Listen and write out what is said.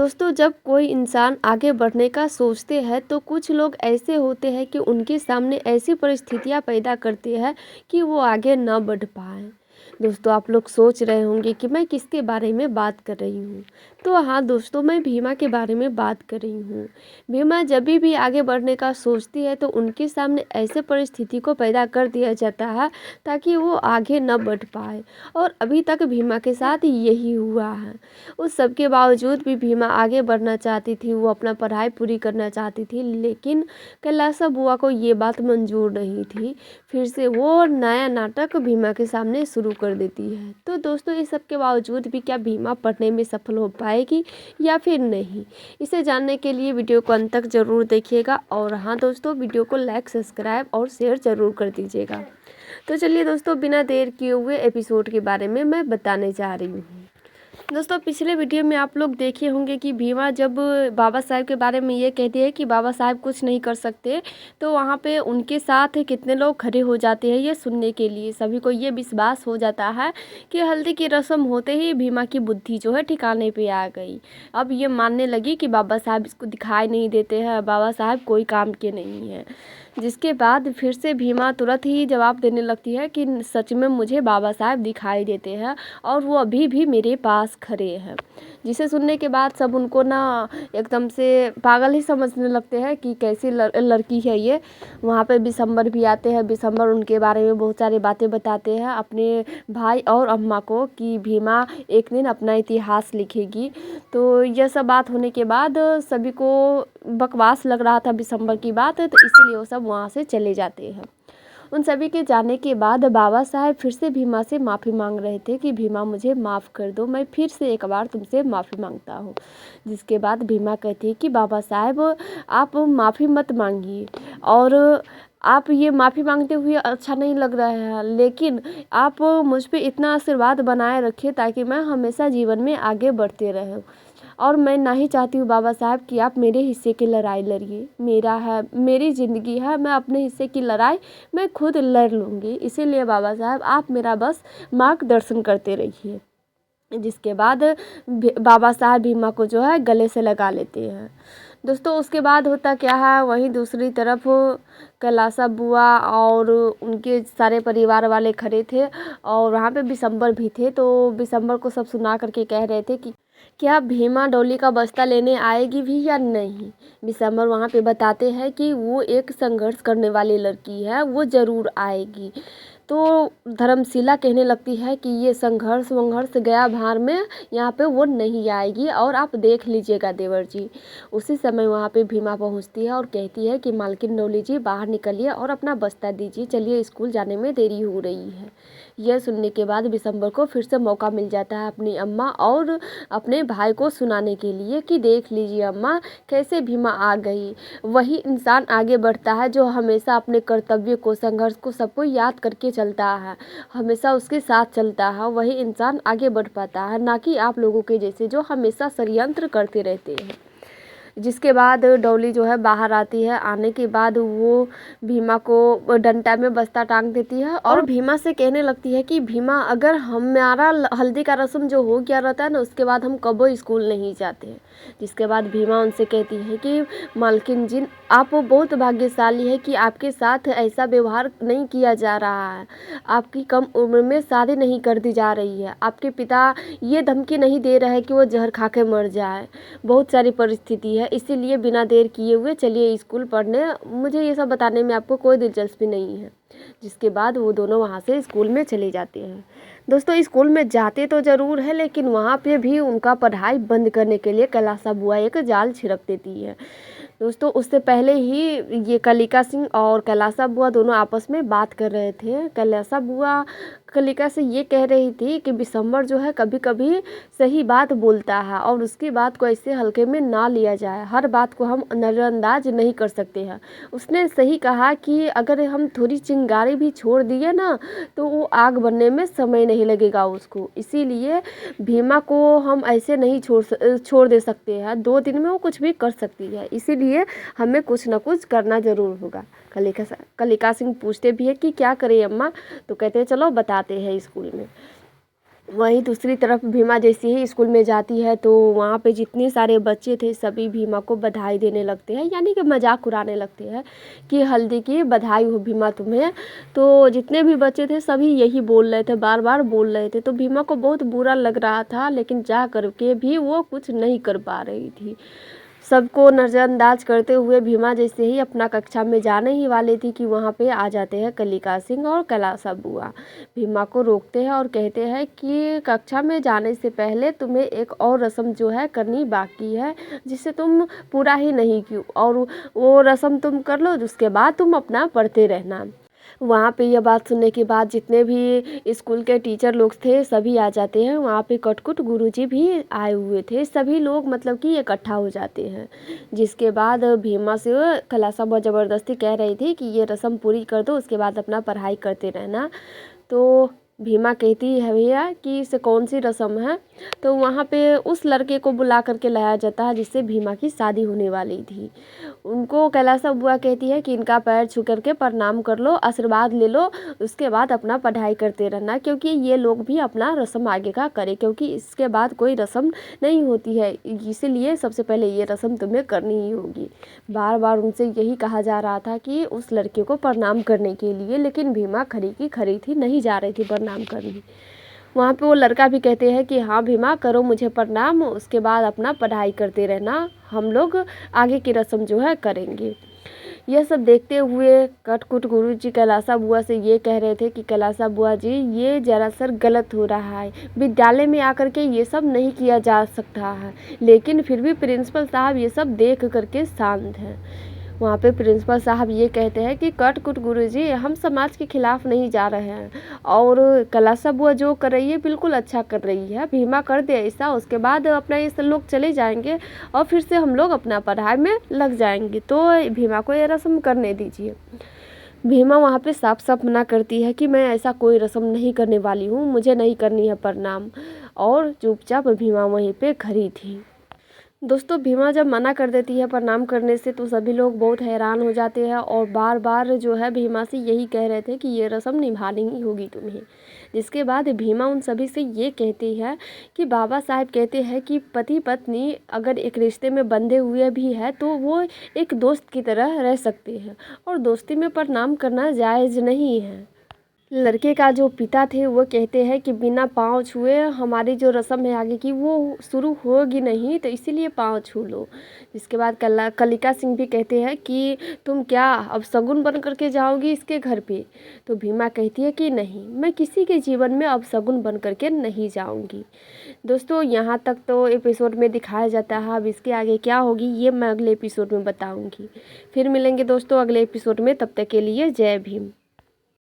दोस्तों जब कोई इंसान आगे बढ़ने का सोचते हैं तो कुछ लोग ऐसे होते हैं कि उनके सामने ऐसी परिस्थितियां पैदा करते हैं कि वो आगे ना बढ़ पाए। दोस्तों आप लोग सोच रहे होंगे कि मैं किसके बारे में बात कर रही हूँ। तो हाँ दोस्तों, मैं भीमा के बारे में बात कर रही हूँ। भीमा जब भी आगे बढ़ने का सोचती है तो उनके सामने ऐसे परिस्थिति को पैदा कर दिया जाता है ताकि वो आगे न बढ़ पाए। और अभी तक भीमा के साथ यही हुआ है। उस सब के बावजूद भी भीमा आगे बढ़ना चाहती थी, वो अपना पढ़ाई पूरी करना चाहती थी, लेकिन कैलासा बुआ को ये बात मंजूर नहीं थी। फिर से वो नया नाटक भीमा के सामने शुरू कर देती है। तो दोस्तों इस सब के बावजूद भी क्या भीमा पढ़ने में सफल हो पाएगी या फिर नहीं, इसे जानने के लिए वीडियो को अंत तक ज़रूर देखिएगा। और हाँ दोस्तों, वीडियो को लाइक, सब्सक्राइब और शेयर ज़रूर कर दीजिएगा। तो चलिए दोस्तों, बिना देर किए हुए एपिसोड के बारे में मैं बताने जा रही हूँ। दोस्तों पिछले वीडियो में आप लोग देखे होंगे कि भीमा जब बाबा साहब के बारे में ये कहती है कि बाबा साहब कुछ नहीं कर सकते, तो वहाँ पे उनके साथ कितने लोग खड़े हो जाते हैं ये सुनने के लिए। सभी को ये विश्वास हो जाता है कि हल्दी की रस्म होते ही भीमा की बुद्धि जो है ठिकाने पे आ गई। अब ये मानने लगी कि बाबा साहब इसको दिखाई नहीं देते हैं, बाबा साहब कोई काम के नहीं हैं। जिसके बाद फिर से भीमा तुरंत ही जवाब देने लगती है कि सच में मुझे बाबा साहब दिखाई देते हैं और वो अभी भी मेरे पास खड़े हैं। जिसे सुनने के बाद सब उनको ना एकदम से पागल ही समझने लगते हैं कि कैसी लड़की है ये। वहाँ पे बिशंबर भी आते हैं। बिशंबर उनके बारे में बहुत सारी बातें बताते हैं अपने भाई और अम्मा को कि भीमा एक दिन अपना इतिहास लिखेगी। तो यह सब बात होने के बाद सभी को बकवास लग रहा था बिशंबर की बात, तो इसीलिए वो सब वहाँ से चले जाते हैं। उन सभी के जाने के बाद बाबा साहब फिर से भीमा से माफ़ी मांग रहे थे कि भीमा मुझे माफ़ कर दो, मैं फिर से एक बार तुमसे माफ़ी मांगता हूँ। जिसके बाद भीमा कहती है कि बाबा साहब आप माफ़ी मत मांगिए, और आप ये माफ़ी मांगते हुए अच्छा नहीं लग रहा है, लेकिन आप मुझ पे इतना आशीर्वाद बनाए रखिए ताकि मैं हमेशा जीवन में आगे बढ़ते रहूँ। और मैं ना ही चाहती हूँ बाबा साहब कि आप मेरे हिस्से की लड़ाई लड़िए। मेरा है, मेरी ज़िंदगी है, मैं अपने हिस्से की लड़ाई मैं खुद लड़ लूँगी। इसीलिए बाबा साहब आप मेरा बस मार्गदर्शन करते रहिए। जिसके बाद बाबा साहब भीमा को जो है गले से लगा लेते हैं। दोस्तों उसके बाद होता क्या है, वहीं दूसरी तरफ कैलासा बुआ और उनके सारे परिवार वाले खड़े थे और वहाँ पे बिशंबर भी थे। तो बिशंबर को सब सुना करके कह रहे थे कि क्या भीमा डोली का बस्ता लेने आएगी भी या नहीं। बिशंबर वहाँ पे बताते हैं कि वो एक संघर्ष करने वाली लड़की है, वो ज़रूर आएगी। तो धर्मशिला कहने लगती है कि ये संघर्ष वंघर्ष गया भार में, यहाँ पे वो नहीं आएगी और आप देख लीजिएगा देवर जी। उसी समय वहाँ पे भीमा पहुँचती है और कहती है कि मालकिन डोली जी बाहर निकलिए और अपना बस्ता दीजिए, चलिए स्कूल जाने में देरी हो रही है। यह सुनने के बाद बिशंबर को फिर से मौका मिल जाता है अपनी अम्मा और अपने भाई को सुनाने के लिए कि देख लीजिए अम्मा कैसे भीमा आ गई। वही इंसान आगे बढ़ता है जो हमेशा अपने कर्तव्य को, संघर्ष को, सबको याद करके चलता है, हमेशा उसके साथ चलता है, वही इंसान आगे बढ़ पाता है, ना कि आप लोगों के जैसे जो हमेशा षड्यंत्र करते रहते हैं। जिसके बाद डॉली जो है बाहर आती है। आने के बाद वो भीमा को डंडा में बस्ता टांग देती है और भीमा से कहने लगती है कि भीमा अगर हमारा हल्दी का रस्म जो हो गया रहता है ना, उसके बाद हम कबो स्कूल नहीं जाते हैं। जिसके बाद भीमा उनसे कहती है कि मालकिन जी आप बहुत भाग्यशाली है कि आपके साथ ऐसा व्यवहार नहीं किया जा रहा है, आपकी कम उम्र में शादी नहीं कर दी जा रही है, आपके पिता ये धमकी नहीं दे रहे हैं कि वो जहर खा के मर जाए। बहुत सारी परिस्थिति है, इसीलिए बिना देर किए हुए चलिए स्कूल पढ़ने, मुझे ये सब बताने में आपको कोई दिलचस्पी नहीं है। जिसके बाद वो दोनों वहाँ से स्कूल में चले जाते हैं। दोस्तों स्कूल में जाते तो ज़रूर है, लेकिन वहाँ पे भी उनका पढ़ाई बंद करने के लिए कैलासा बुआ एक जाल छिड़क देती है। दोस्तों उससे पहले ही ये कलिका सिंह और कैलासा बुआ दोनों आपस में बात कर रहे थे। कैलासा बुआ कलिका से ये कह रही थी कि बिशंबर जो है कभी कभी सही बात बोलता है और उसकी बात को ऐसे हल्के में ना लिया जाए, हर बात को हम नज़रअंदाज नहीं कर सकते हैं। उसने सही कहा कि अगर हम थोड़ी चिंगारी भी छोड़ दिए ना तो वो आग बनने में समय नहीं लगेगा उसको, इसीलिए भीमा को हम ऐसे नहीं छोड़ दे सकते हैं, 2 दिन में वो कुछ भी कर सकती है, इसीलिए हमें कुछ ना कुछ करना ज़रूर होगा। कलिका सिंह पूछते भी है कि क्या करें अम्मा, तो कहते हैं चलो बताते हैं स्कूल में। वहीं दूसरी तरफ भीमा जैसे ही स्कूल में जाती है तो वहाँ पे जितने सारे बच्चे थे सभी भीमा को बधाई देने लगते हैं, यानी कि मजाक उड़ाने लगते हैं कि हल्दी की बधाई हो भीमा तुम्हें। तो जितने भी बच्चे थे सभी यही बोल रहे थे, बार बार बोल रहे थे। तो भीमा को बहुत बुरा लग रहा था, लेकिन जा करके भी वो कुछ नहीं कर पा रही थी। सबको नज़रअंदाज करते हुए भीमा जैसे ही अपना कक्षा में जाने ही वाली थी कि वहाँ पे आ जाते हैं कलिका सिंह और कैलासा बुआ। भीमा को रोकते हैं और कहते हैं कि कक्षा में जाने से पहले तुम्हें एक और रस्म जो है करनी बाकी है, जिसे तुम पूरा ही नहीं की, और वो रस्म तुम कर लो, उसके बाद तुम अपना पढ़ते रहना। वहाँ पे यह बात सुनने के बाद जितने भी स्कूल के टीचर लोग थे सभी आ जाते हैं। वहाँ पे कटकुट गुरुजी भी आए हुए थे। सभी लोग मतलब कि इकट्ठा हो जाते हैं। जिसके बाद भीमा से कैलासा बहुत ज़बरदस्ती कह रही थी कि ये रस्म पूरी कर दो, उसके बाद अपना पढ़ाई करते रहना। तो भीमा कहती है भैया कि इसे कौन सी रस्म है। तो वहाँ पे उस लड़के को बुला करके लाया जाता है जिससे भीमा की शादी होने वाली थी। उनको कैलासा बुआ कहती है कि इनका पैर छू करके प्रणाम कर लो, आशीर्वाद ले लो, उसके बाद अपना पढ़ाई करते रहना, क्योंकि ये लोग भी अपना रस्म आगे का करें, क्योंकि इसके बाद कोई रस्म नहीं होती है, इसीलिए सबसे पहले ये रस्म तुम्हें करनी ही होगी। बार बार उनसे यही कहा जा रहा था कि उस लड़के को प्रणाम करने के लिए, लेकिन भीमा खड़ी की खड़ी थी, नहीं जा रही थी प्रणाम करने। वहाँ पे वो लड़का भी कहते हैं कि हाँ भीमा करो मुझे प्रणाम, उसके बाद अपना पढ़ाई करते रहना, हम लोग आगे की रस्म जो है करेंगे। यह सब देखते हुए कटकुट गुरुजी कैलासा बुआ से ये कह रहे थे कि कैलासा बुआ जी ये जरासर गलत हो रहा है, विद्यालय में आकर के ये सब नहीं किया जा सकता है। लेकिन फिर भी प्रिंसिपल साहब ये सब देख करके शांत हैं। वहाँ पे प्रिंसिपल साहब ये कहते हैं कि कटकुट गुरुजी हम समाज के खिलाफ नहीं जा रहे हैं, और कैलासा बुआ जो कर रही है बिल्कुल अच्छा कर रही है। भीमा कर दे ऐसा, उसके बाद अपना ये सब लोग चले जाएंगे और फिर से हम लोग अपना पढ़ाई में लग जाएंगे, तो भीमा को ये रस्म करने दीजिए। भीमा वहाँ पे साफ साफ मना करती है कि मैं ऐसा कोई रस्म नहीं करने वाली हूँ, मुझे नहीं करनी है प्रणाम, और चुपचाप भीमा वहीं पे खड़ी थी। दोस्तों भीमा जब मना कर देती है प्रणाम करने से तो सभी लोग बहुत हैरान हो जाते हैं, और बार बार जो है भीमा से यही कह रहे थे कि ये रस्म निभानी ही होगी तुम्हें। जिसके बाद भीमा उन सभी से ये कहती है कि बाबा साहब कहते हैं कि पति पत्नी अगर एक रिश्ते में बंधे हुए भी है तो वो एक दोस्त की तरह रह सकते हैं, और दोस्ती में प्रणाम करना जायज़ नहीं है। लड़के का जो पिता थे वो कहते हैं कि बिना पाँव छुए हमारी जो रस्म है आगे की वो शुरू होगी नहीं, तो इसीलिए पाँव छू लो। इसके बाद कलिका सिंह भी कहते हैं कि तुम क्या अब शगुन बन करके जाओगी इसके घर पे। तो भीमा कहती है कि नहीं, मैं किसी के जीवन में अब शगुन बन करके नहीं जाऊंगी। दोस्तों यहाँ तक तो एपिसोड में दिखाया जाता है, अब इसके आगे क्या होगी ये मैं अगले एपिसोड में बताऊँगी। फिर मिलेंगे दोस्तों अगले एपिसोड में, तब तक के लिए जय भीम।